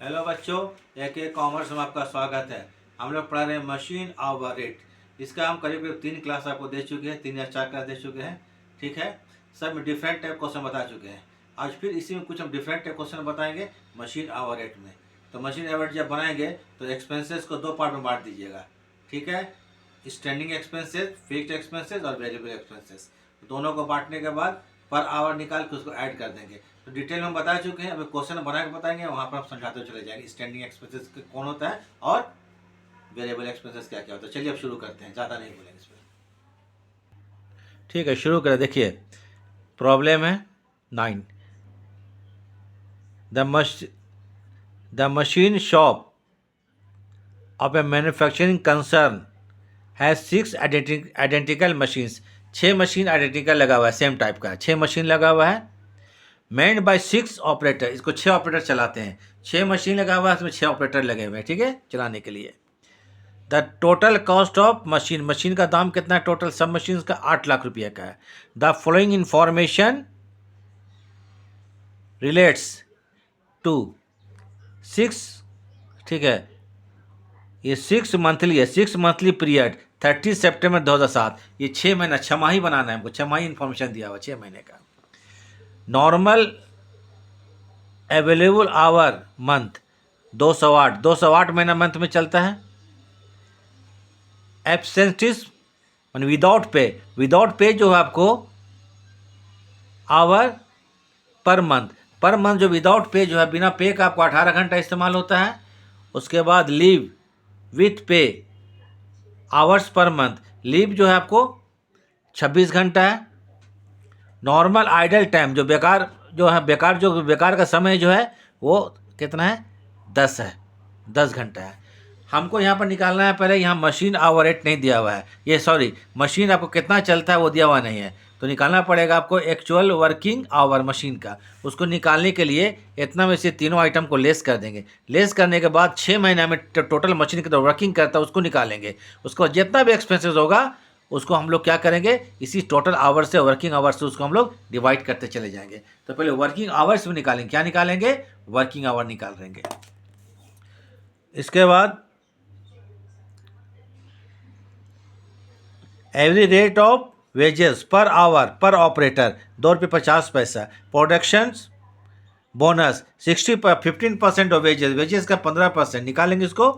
Hello बच्चों, एक commerce में आपका स्वागत है। हम लोग पढ़ा रहे हैं मशीन आवर रेट। इसका हम करीब करीब 3 क्लास आपको दे चुके हैं, 3 या 4 क्लास दे चुके हैं। ठीक है, सब में डिफरेंट टाइप क्वेश्चन बता चुके हैं। आज फिर इसी में कुछ हम डिफरेंट टाइप क्वेश्चन बताएंगे मशीन आवर रेट में। तो मशीन आवर रेट जब बनाएंगे तो एक्सपेंसेस को 2 पार्ट में बांट दीजिएगा। ठीक है, स्टैंडिंग एक्सपेंसेस, फिक्स्ड एक्सपेंसेस और वेरिएबल एक्सपेंसेस, दोनों को बांटने के बाद पर आवर निकाल के उसको ऐड कर देंगे। तो डिटेल में हम बता चुके हैं, अभी क्वेश्चन बना के बताएंगे, वहाँ पर आप समझाते चले जाएंगे स्टैंडिंग एक्सपेंसेस कौन होता है और वेरिएबल एक्सपेंसेस क्या क्या होता है। चलिए अब शुरू करते हैं, ज़्यादा नहीं बोलेंगे इस पर। ठीक है, शुरू करें। देखिए प्रॉब्लम है 9। The machine shop of A manufacturing concern has 6 identical machines. 6 machine identical लगा हुआ है, सेम टाइप का 6 मशीन लगा हुआ है। मैंड बाय 6 ऑपरेटर, इसको 6 ऑपरेटर चलाते हैं। 6 मशीन लगा हुआ है, इसमें 6 ऑपरेटर लगे हुए हैं। ठीक है, चलाने के लिए। The total cost of machine, machine का दाम कितना है टोटल सब मशीन का? 8 लाख रुपये का है। The following information relates to 6, ठीक है, ये 6 मंथली है, 6 मंथली पीरियड 30 सितंबर 2007। ये 6 महीना, छमाही बनाना है हमको, छमाही इंफॉर्मेशन दिया हुआ 6 महीने का। नॉर्मल अवेलेबल आवर मंथ 208, 208 महीना मंथ में चलता है। एब्सेंटिस मान विदाउट पे, विदाउट पे जो है आपको our per month, per month जो विदाउट पे जो है बिना पे का आपको 18 घंटा इस्तेमाल होता है। उसके बाद लीव विथ पे आवर्स पर मंथ, लीव जो है आपको 26 घंटा है। नॉर्मल आइडल टाइम जो बेकार जो है, बेकार का समय जो है वो कितना है? 10 है, 10 घंटा है। हमको यहाँ पर निकालना है, पहले यहाँ मशीन आवर रेट नहीं दिया हुआ है, ये सॉरी मशीन आपको कितना चलता है वो दिया हुआ नहीं है। तो निकालना पड़ेगा आपको एक्चुअल वर्किंग आवर मशीन का। उसको निकालने के लिए इतना में से तीनों आइटम को लेस कर देंगे। लेस करने के बाद 6 महीने में टोटल मशीन कितना वर्किंग करता है उसको निकालेंगे। उसको जितना भी एक्सपेंसेस होगा उसको हम लोग क्या करेंगे, इसी टोटल आवर से, वर्किंग आवर से उसको हम लोग डिवाइड करते चले जाएंगे। तो पहले वर्किंग आवर्स में निकालेंगे, क्या निकालेंगे? वर्किंग आवर निकाल देंगे। इसके बाद every rate of wages per hour per operator ₹2.50। Productions bonus 15% of wages, wages का 15% निकालेंगे इसको।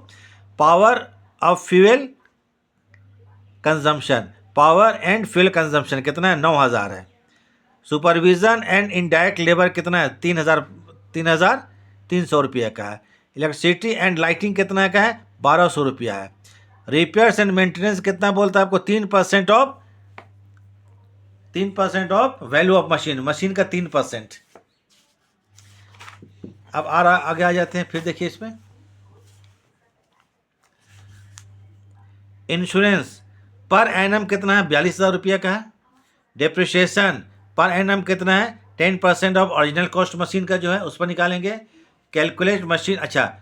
Power of fuel consumption, power and fuel consumption कितना है? 9,000 है। सुपरविजन एंड इनडायरेक्ट लेबर कितना है? 3,300 रुपये का है। इलेक्ट्रिसिटी एंड लाइटिंग कितना का है? 1,200 रुपया है। रिपेयर्स एंड मेंटेनेंस कितना बोलता है आपको? 3% of value of machine, machine का 3%। अब आगे आ जाते हैं, फिर देखिए इसमें इंश्योरेंस पर एनम कितना है? 42,000 रुपये का है। डिप्रिशिएशन पर एनम कितना है? 10% ऑफ ओरिजिनल कॉस्ट मशीन का जो है उस पर निकालेंगे। कैलकुलेट मशीन, अच्छा,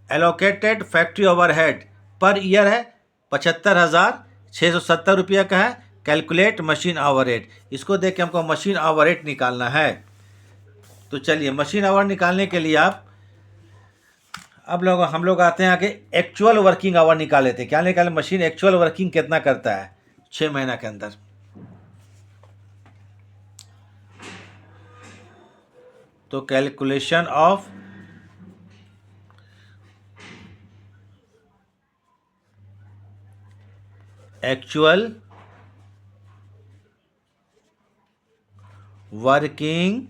allocated factory overhead per year है 75,670 रुपये का है। कैलकुलेट मशीन आवर रेट, इसको देख के हमको मशीन आवर रेट निकालना है। तो चलिए मशीन आवर निकालने के लिए हम लोग आते हैं आगे, एक्चुअल वर्किंग आवर निकाल लेते हैं। क्या निकालें? मशीन एक्चुअल वर्किंग कितना करता है 6 महीना के अंदर। तो calculation of actual working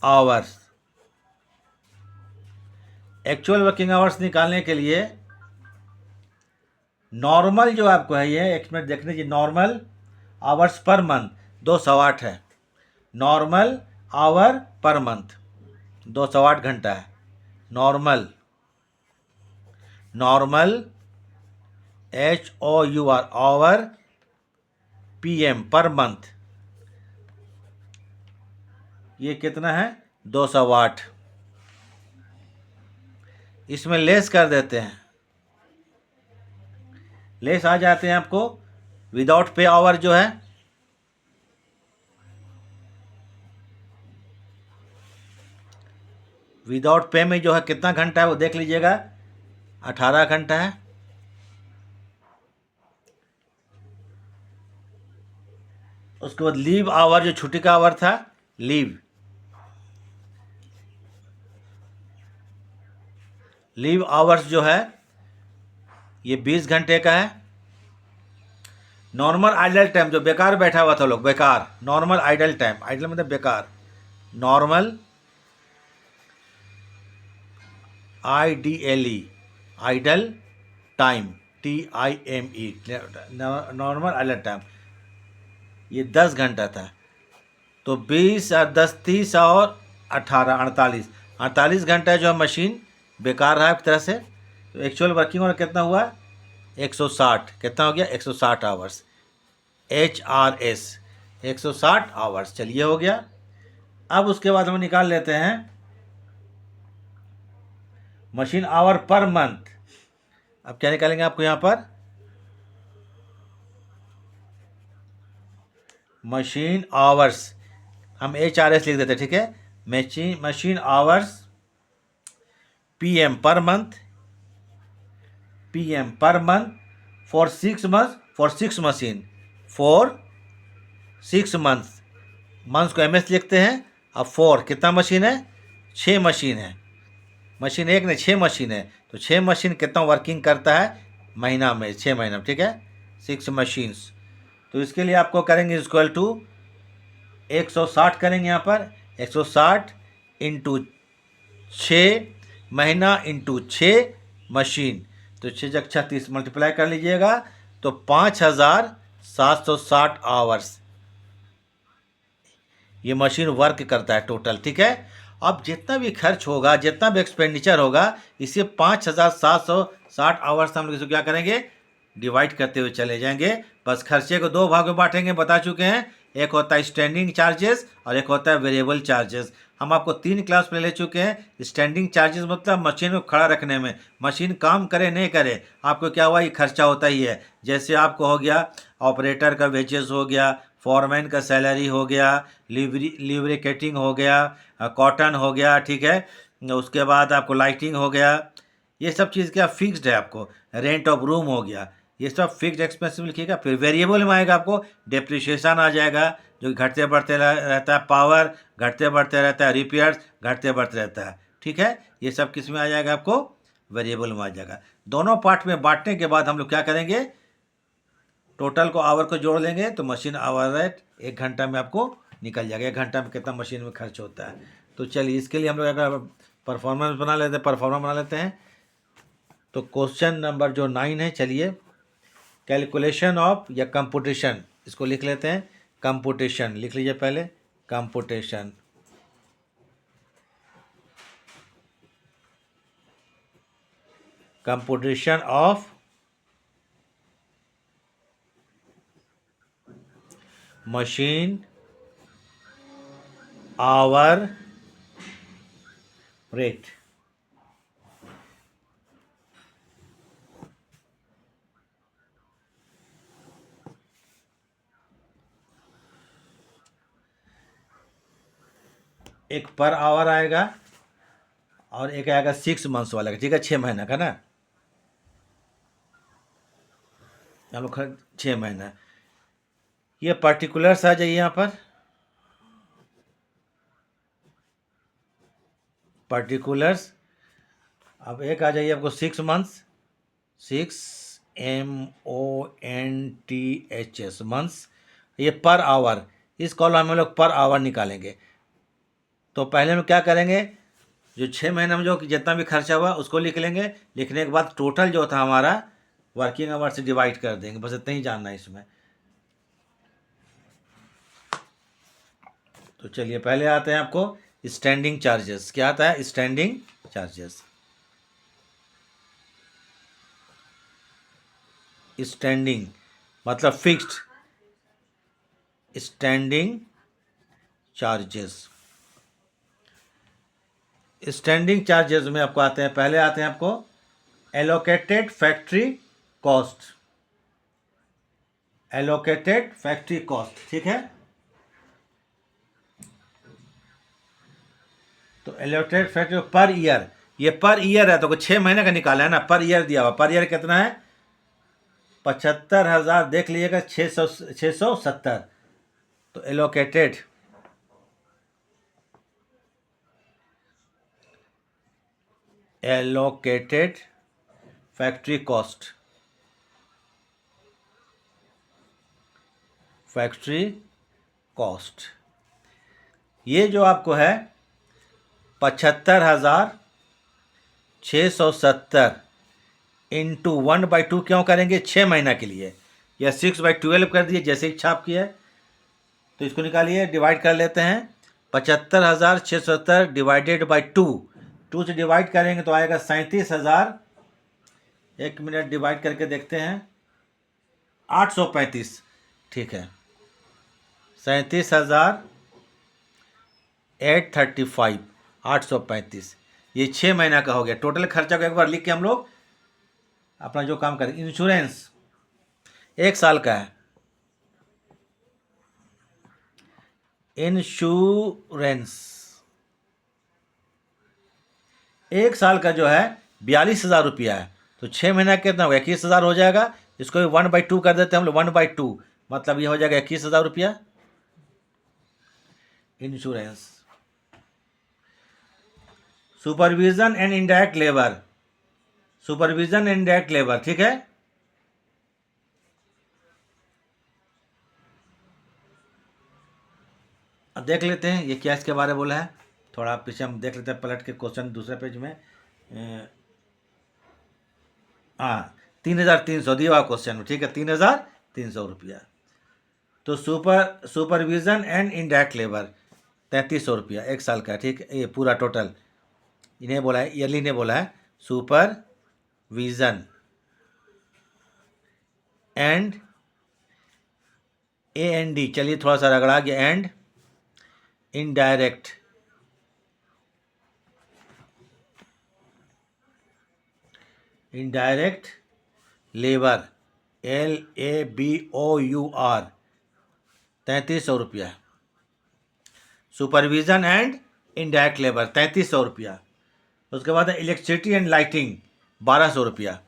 hours, actual working hours निकालने के लिए नॉर्मल जो आपको है, ये एक मिनट देख लीजिए, नॉर्मल आवर्स पर मंथ 208 है। नॉर्मल आवर पर मंथ 208 घंटा है। Normal, normal HOUR hour PM per month, ये कितना है? 208। इसमें लेस कर देते हैं, लेस आ जाते हैं आपको विदाउट पे आवर जो है विदाउट पे में जो है कितना घंटा है वो देख लीजिएगा, 18 घंटा है। उसके बाद लीव आवर, जो छुट्टी का आवर था, लीव आवर्स जो है ये 20 घंटे का है। नॉर्मल आइडल टाइम, जो बेकार बैठा हुआ था लोग, बेकार, नॉर्मल आइडल टाइम, आइडल मतलब बेकार, normal IDLE, idle time, TIME, normal idle time, ये 10 घंटा था। तो 20 और 10 30 और 18 48 घंटा जो मशीन बेकार रहा एक तरह से। तो एक्चुअल वर्किंग आवर कितना हुआ, 160, कितना हो गया, 160 आवर्स, HRS 160 आवर्स। चलिए हो गया। अब उसके बाद हम निकाल लेते हैं मशीन आवर पर मंथ। अब क्या निकालेंगे आपको यहाँ पर, मशीन आवर्स, हम HRS लिख देते, ठीक है। Machine hours PM per month, PM per month for 6 month, for 6 machine, for 6 month, months को MS लिखते हैं। अब फॉर कितना मशीन है, 6 मशीन है, मशीन एक नहीं 6 मशीन है। तो 6 मशीन कितना वर्किंग करता है महीना में, 6 महीना, ठीक है, 6 मशीन्स। तो इसके लिए आपको करेंगे इक्वल टू 160 करेंगे यहाँ पर, 160 इंटू 6 महीना इंटू 6 मशीन, तो 6 जग 36 मल्टीप्लाई कर लीजिएगा, तो 5760 आवर्स ये मशीन वर्क करता है टोटल, ठीक है। अब जितना भी खर्च होगा, जितना भी एक्सपेंडिचर होगा, इसे 5760 आवर्स हम लोग इसको क्या करेंगे, डिवाइड करते हुए चले जाएंगे। बस खर्चे को 2 भाग में बांटेंगे, बता चुके हैं। एक होता है स्टैंडिंग चार्जेस और एक होता है वेरिएबल चार्जेस। हम आपको 3 क्लास में ले चुके हैं। स्टैंडिंग चार्जेस मतलब मशीन को खड़ा रखने में, मशीन काम करे नहीं करे, आपको क्या हुआ, ये खर्चा होता ही है। जैसे आपको हो गया ऑपरेटर का वेजेस हो गया, फॉरमैन का सैलरी हो गया, लिवरिकेटिंग हो गया, कॉटन हो गया, ठीक है। उसके बाद आपको लाइटिंग हो गया, ये सब चीज़ क्या फिक्स्ड है आपको। रेंट ऑफ रूम हो गया, ये सब फिक्स्ड एक्सपेंस लिखिएगा। फिर वेरिएबल में आएगा आपको डेप्रिसिएशन आ जाएगा, जो घटते बढ़ते रहता है, पावर घटते बढ़ते रहता है, रिपेयर्स घटते बढ़ते रहता है, ठीक है। ये सब किस में आ जाएगा, आपको वेरिएबल में आ जाएगा। दोनों पार्ट में बांटने के बाद हम लोग क्या करेंगे, टोटल को आवर को जोड़ लेंगे, तो मशीन आवर रेट 1 घंटा में आपको निकल जाएगा, 1 घंटा में कितना मशीन में खर्च होता है। तो चलिए इसके लिए हम लोग अगर परफॉर्मेंस बना लेते हैं। तो क्वेश्चन नंबर जो 9 है, चलिए कैलकुलेशन ऑफ या कंपुटेशन, इसको लिख लेते हैं। कंपुटेशन लिख लीजिए पहले, computation, computation of machine hour rate. एक पर आवर आएगा और एक आएगा 6 मंथ्स वाला, ठीक है, 6 महीना का ना, हम लोग 6 महीना। ये पर्टिकुलर्स आ जाइए यहाँ पर, पर्टिकुलर्स। अब एक आ जाइए आपको 6 मंथ्स, 6 MONTHS मंथ्स, ये पर आवर, इस कॉलम में लोग पर आवर निकालेंगे। तो पहले हम क्या करेंगे, जो 6 महीने में जो जितना भी खर्चा हुआ उसको लिख लेंगे। लिखने के बाद टोटल जो था हमारा वर्किंग आवर से डिवाइड कर देंगे, बस इतना ही जानना है इसमें। तो चलिए पहले आते हैं आपको स्टैंडिंग चार्जेस। क्या आता है, स्टैंडिंग चार्जेस। स्टैंडिंग मतलब fixed, standing charges. Standing charges में आपको आते हैं, पहले आते हैं आपको allocated factory cost, allocated factory cost, ठीक है। तो एलोकेटेड फैक्ट्री पर ईयर, ये पर ईयर है तो 6 महीने का निकाला है ना, पर ईयर दिया हुआ, पर ईयर कितना है 75,000, देख लीजिएगा 670। तो एलोकेटेड फैक्ट्री कॉस्ट, ये जो आपको है 75,670 इंटू 1/2 क्यों करेंगे, 6 महीना के लिए, या 6/12 कर दिए, जैसे इच्छा आपकी है। तो इसको निकालिए, डिवाइड कर लेते हैं, 75,670 डिवाइडेड बाई 2 से डिवाइड करेंगे तो आएगा 37,000, 1 मिनट डिवाइड करके देखते हैं, 835, ठीक है, 37,835, 835, ये 6 महीना का हो गया। टोटल खर्चा को एक बार लिख के हम लोग अपना जो काम करें। इंश्योरेंस 1 साल का है, इंश्योरेंस 1 साल का जो है 42,000 रुपया है, तो 6 महीना कितना होगा, 21,000 हो जाएगा। इसको भी 1/2 कर देते हैं हम लोग, 1/2 मतलब ये हो जाएगा 21,000 रुपया insurance. Supervision and indirect labour, supervision and indirect labour, ठीक है। अब देख लेते हैं ये क्या इसके बारे में बोला है, थोड़ा पीछे हम देख लेते हैं, पलट के क्वेश्चन दूसरे पेज में। हाँ 3,300 दिया हुआ क्वेश्चन में, ठीक है, 3,300 रुपया। तो सुपरविजन एंड इनडायरेक्ट लेबर 3,300 रुपया 1 साल का, ठीक है। ये पूरा टोटल इन्हें बोला है, ईयरली ने बोला है, सुपरविजन एंड AND, चलिए थोड़ा सा रगड़ा गया, एंड इनडायरेक्ट लेबर LABOUR 3,300 रुपया। सुपरविजन एंड इनडायरेक्ट लेबर 3,300 रुपया। उसके बाद इलेक्ट्रिसिटी एंड लाइटिंग 1,200 रुपया।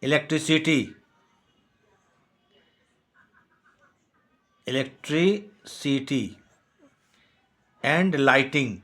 इलेक्ट्रिसिटी एंड लाइटिंग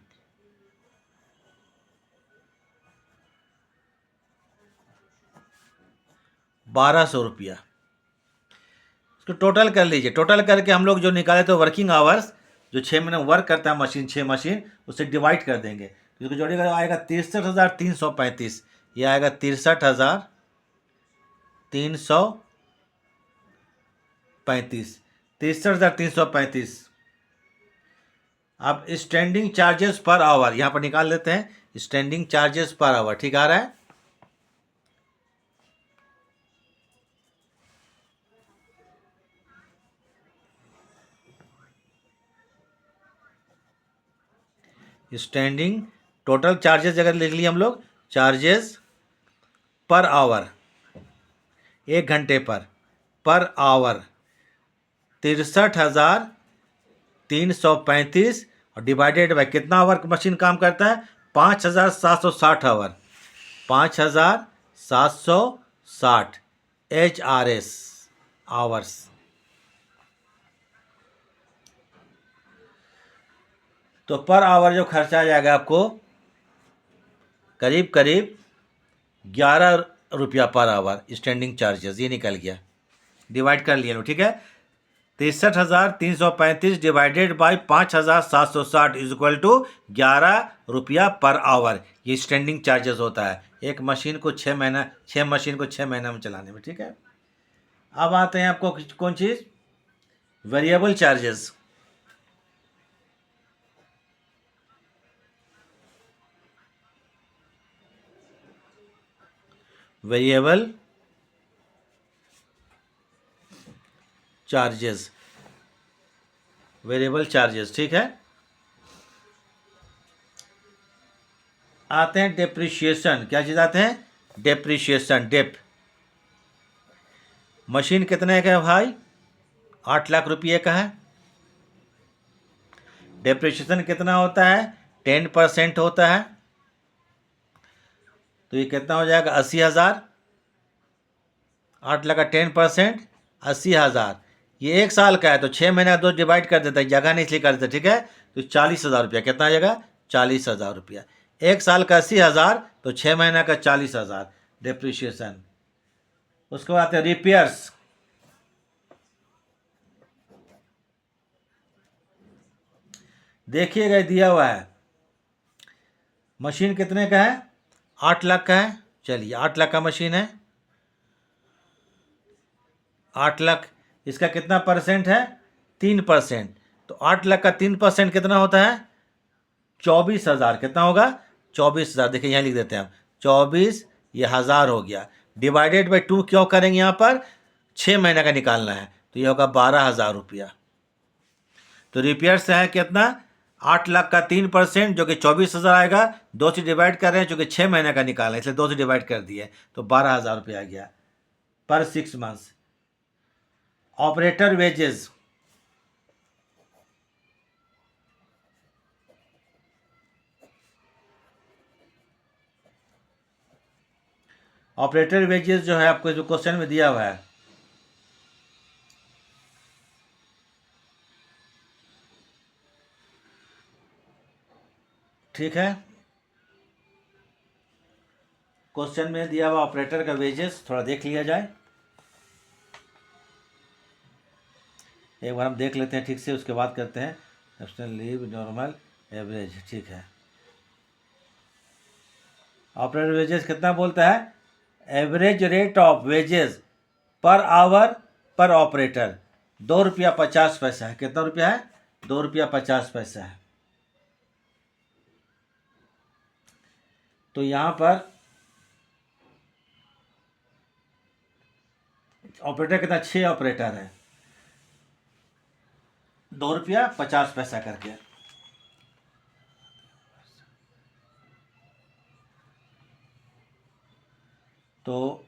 1,200 रुपया। इसको टोटल कर लीजिए, टोटल करके हम लोग जो निकाले तो वर्किंग आवर्स, जो 6 महीने वर्क करता है मशीन, 6 मशीन, उससे डिवाइड कर देंगे, इसको जोड़िएगा आएगा 63,335, ये आएगा 63,335, 63,335। अब स्टैंडिंग चार्जेस पर आवर यहाँ पर निकाल लेते हैं, स्टैंडिंग चार्जेस पर आवर, ठीक आ रहा है। स्टैंडिंग टोटल चार्जेस अगर लिख लिए हम लोग, चार्जेस पर आवर 1 घंटे पर आवर 63,335, और डिवाइडेड बाय कितना आवर मशीन काम करता है, 5,760 आवर, 5,760 HRS आवर्स। तो पर आवर जो खर्चा आ जाएगा आपको करीब 11 रुपया पर आवर, स्टैंडिंग चार्जेस, ये निकल गया, डिवाइड कर लिए लो, ठीक है। 63,335 divided by 5,760 is equal to 11 रुपया पर आवर, ये स्टैंडिंग चार्जेस होता है एक मशीन को 6 मशीन को 6 महीना में चलाने में, ठीक है। अब आते हैं आपको कौन चीज़, वेरिएबल चार्जेस। वेरिएबल चार्जेस, ठीक है। आते हैं डेप्रिशिएशन, क्या चीज़ आते हैं, डेप्रिशिएशन, डेप। मशीन कितने का है भाई, 8 लाख रुपये का है, डेप्रिसिएशन कितना होता है? 10% होता है। तो ये कितना हो जाएगा? 80,000। 8 लाख का 10%, 80,000। ये 1 साल का है तो 6 महीने का 2 डिवाइड कर देता है, जगह नहीं इसलिए कर देता, ठीक है। तो 40,000 रुपया कितना आ जाएगा? 40,000 रुपया। 1 साल का 80,000 तो 6 महीने का 40,000 डेप्रिसिएशन। उसके बाद आते हैं रिपेयर्स। देखिएगा दिया हुआ है, मशीन कितने का है? 8 लाख का है। चलिए 8 लाख का मशीन है, 8 लाख। इसका कितना परसेंट है? 3%। तो 8 लाख का 3% कितना होता है? 24,000। कितना होगा? 24,000। देखिए यहाँ लिख देते हैं हम 24, ये 1000 हो गया। डिवाइडेड बाई 2 क्यों करेंगे? यहाँ पर 6 महीने का निकालना है, तो ये होगा 12,000 रुपया। तो रिपेयर से है कितना? 8 लाख का 3% जो कि 24,000 आएगा। 2 से डिवाइड कर रहे हैं चूँकि 6 महीने का निकालना है, इसलिए 2 से डिवाइड कर दिए, तो 12,000 रुपया आ गया पर 6 months. Operator wages, operator wages जो है आपको जो क्वेश्चन में दिया हुआ है, ठीक है। क्वेश्चन में दिया हुआ ऑपरेटर का वेजेस थोड़ा देख लिया जाए, एक बार हम देख लेते हैं ठीक से, उसके बाद करते हैं। नेशनल लीव नॉर्मल एवरेज, ठीक है। ऑपरेटर वेजेस कितना बोलता है? Average rate of wages per hour per operator 2 रुपया 50 पैसा है। कितना रुपया है? 2 रुपया 50 पैसा है। तो यहाँ पर ऑपरेटर कितना? 6 ऑपरेटर है, 2 रुपया 50 पैसा करके। तो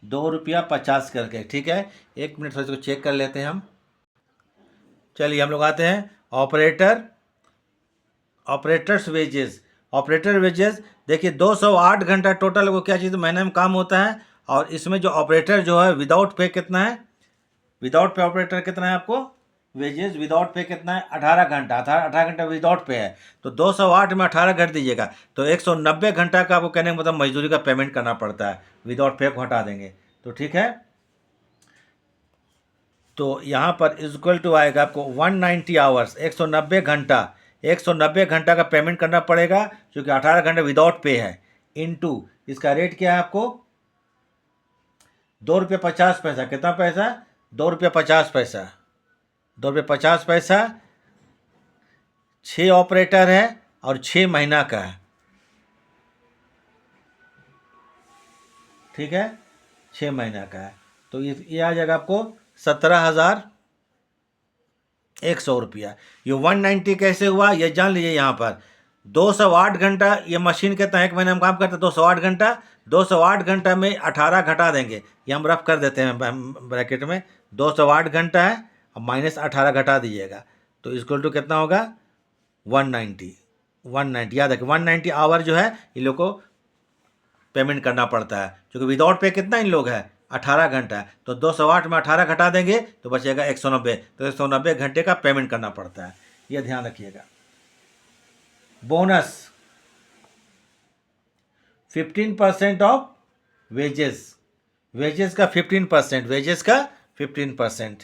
2 रुपया 50 करके, ठीक है। 1 मिनट थोड़ा इसको चेक कर लेते हैं हम। चलिए हम लोग आते हैं ऑपरेटर्स वेजेस। ऑपरेटर वेजेस देखिए 208 घंटा टोटल वो क्या चीज़ महीने में काम होता है। और इसमें जो ऑपरेटर जो है विदाउट पे कितना है? विदाउट पे ऑपरेटर कितना है आपको? वेजेस विदाउट पे कितना है? 18 घंटा। 18 घंटा विदाउट पे है, तो 208 में 18 घट दीजिएगा तो 190 घंटा का आपको कहने का मतलब मजदूरी का पेमेंट करना पड़ता है। विदाउट पे को हटा देंगे तो ठीक है। तो यहाँ पर इक्वल टू आएगा आपको 190 आवर्स, 190 घंटा। 190 घंटा का पेमेंट करना पड़ेगा क्योंकि 18 घंटे विदाउट पे है, इनटू इसका रेट क्या है आपको? 2 रुपया 50 पैसा। कितना पैसा? 2 रुपया 50 पैसा। 2 रुपया 50 पैसा। 6 ऑपरेटर है और 6 महीना का है, ठीक है। 6 महीना का है तो ये आ जाएगा आपको 17,100 रुपया। ये 190 कैसे हुआ ये जान लीजिए। यहाँ पर 208 घंटा ये मशीन कितना है? 1 महीने में काम करता है 208 घंटा। 208 घंटा में 18 घटा देंगे, ये हम रफ कर देते हैं ब्रैकेट में। 208 घंटा है और माइनस 18 घटा दीजिएगा तो इक्वल टू कितना होगा? 190। 190 याद रखिए, 190 आवर जो है इन लोग को पेमेंट करना पड़ता है क्योंकि विदाउट पे कितना इन लोग है? 18 घंटा है। तो 208 में 18 घटा देंगे तो बचेगा 190। तो 190 घंटे का पेमेंट करना पड़ता है, ये ध्यान रखिएगा। Bonus 15% of wages. वेजेस का 15%, वेजेस का 15%।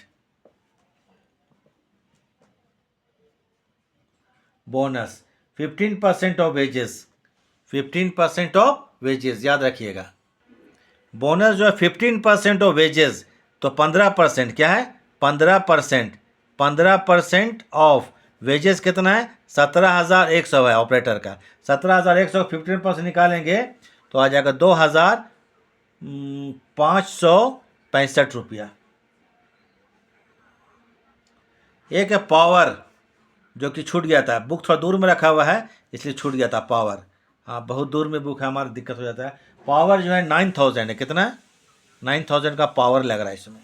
Bonus 15% of wages, 15% of wages याद रखिएगा। बोनस जो है 15% ऑफ वेजेस, तो 15% क्या है? 15%। 15% ऑफ वेजेस कितना है? 17,100 है ऑपरेटर का। 17,100 15% निकालेंगे तो आ जाएगा 2,565 रुपया। एक है पावर जो कि छूट गया था, बुक थोड़ा दूर में रखा हुआ है इसलिए छूट गया था पावर। हाँ बहुत दूर में बुक है, हमारा दिक्कत हो जाता है। पावर जो है 9,000 है। कितना है? 9,000 का पावर लग रहा है इसमें।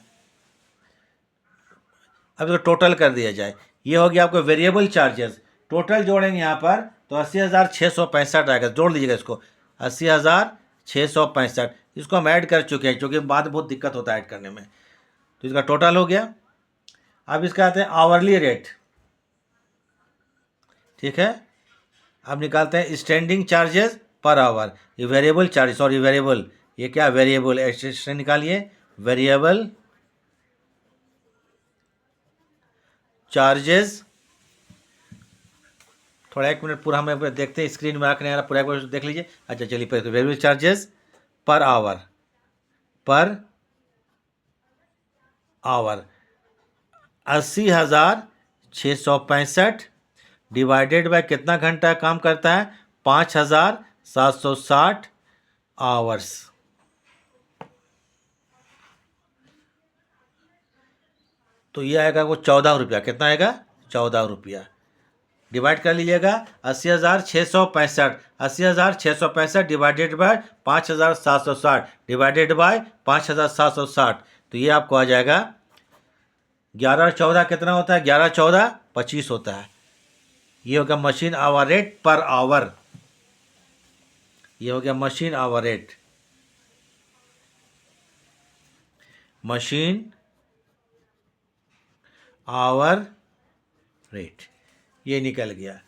अब इसको टोटल कर दिया जाए। ये हो गया आपको वेरिएबल चार्जेस। टोटल जोड़ेंगे यहाँ पर तो 80,665 आएगा। जोड़ लीजिएगा इसको, 80,665। इसको हम ऐड कर चुके हैं क्योंकि बाद में बहुत दिक्कत होता है ऐड करने में। तो इसका टोटल हो गया। अब इसका आते हैं आवरली रेट, ठीक है। अब निकालते हैं स्टैंडिंग चार्जेस पर आवर। ये वेरिएबल चार्ज, सॉरी वेरिएबल, ये क्या वेरिएबल, ऐसे निकालिए, वेरिएबल चार्जेस। थोड़ा 1 मिनट पूरा हमें देखते हैं, स्क्रीन में आकर आ रहा, पूरा एक बार देख लीजिए। अच्छा चलिए, पहले वेरिएबल चार्जेस पर hour, per hour 80,665 divided by कितना घंटा काम करता है, 5,760 आवर्स। तो ये आएगा वो 14 रुपया। कितना आएगा, 14 रुपया। डिवाइड कर लीजिएगा, 80,665, 80,665 डिवाइडेड बाय 5,760 डिवाइडेड बाय 5,760। तो ये आपको आ जाएगा 11 और 14 कितना होता है, 11 14 25 होता है। ये हो गया machine hour rate per hour. ये हो गया machine hour rate, machine hour rate, ये निकल गया।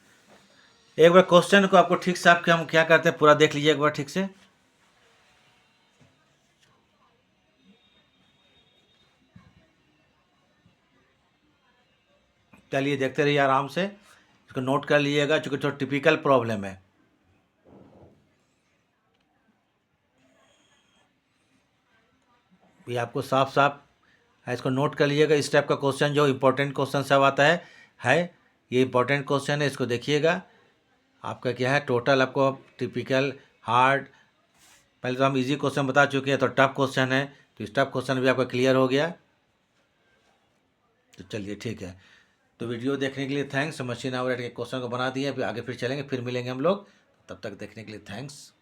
एक बार क्वेश्चन को आपको ठीक से हम क्या करते हैं पूरा देख लीजिए एक बार ठीक से। चलिए देखते रहिए आराम से, इसको नोट कर लीजिएगा क्योंकि थोड़ा टिपिकल प्रॉब्लम है। ये आपको साफ साफ है, इसको नोट कर लीजिएगा। इस टाइप का क्वेश्चन जो इंपॉर्टेंट क्वेश्चन सब आता है ये इंपॉर्टेंट क्वेश्चन है, इसको देखिएगा। आपका क्या है टोटल, आपको टिपिकल, हार्ड, पहले तो हम इजी क्वेश्चन बता चुके हैं, तो टफ क्वेश्चन है, तो इस टफ क्वेश्चन भी आपका क्लियर हो गया। तो चलिए ठीक है, तो वीडियो देखने के लिए थैंक्स। मशीन आवर रेट के क्वेश्चन को बना दिए, फिर आगे फिर चलेंगे, फिर मिलेंगे हम लोग। तब तक देखने के लिए थैंक्स।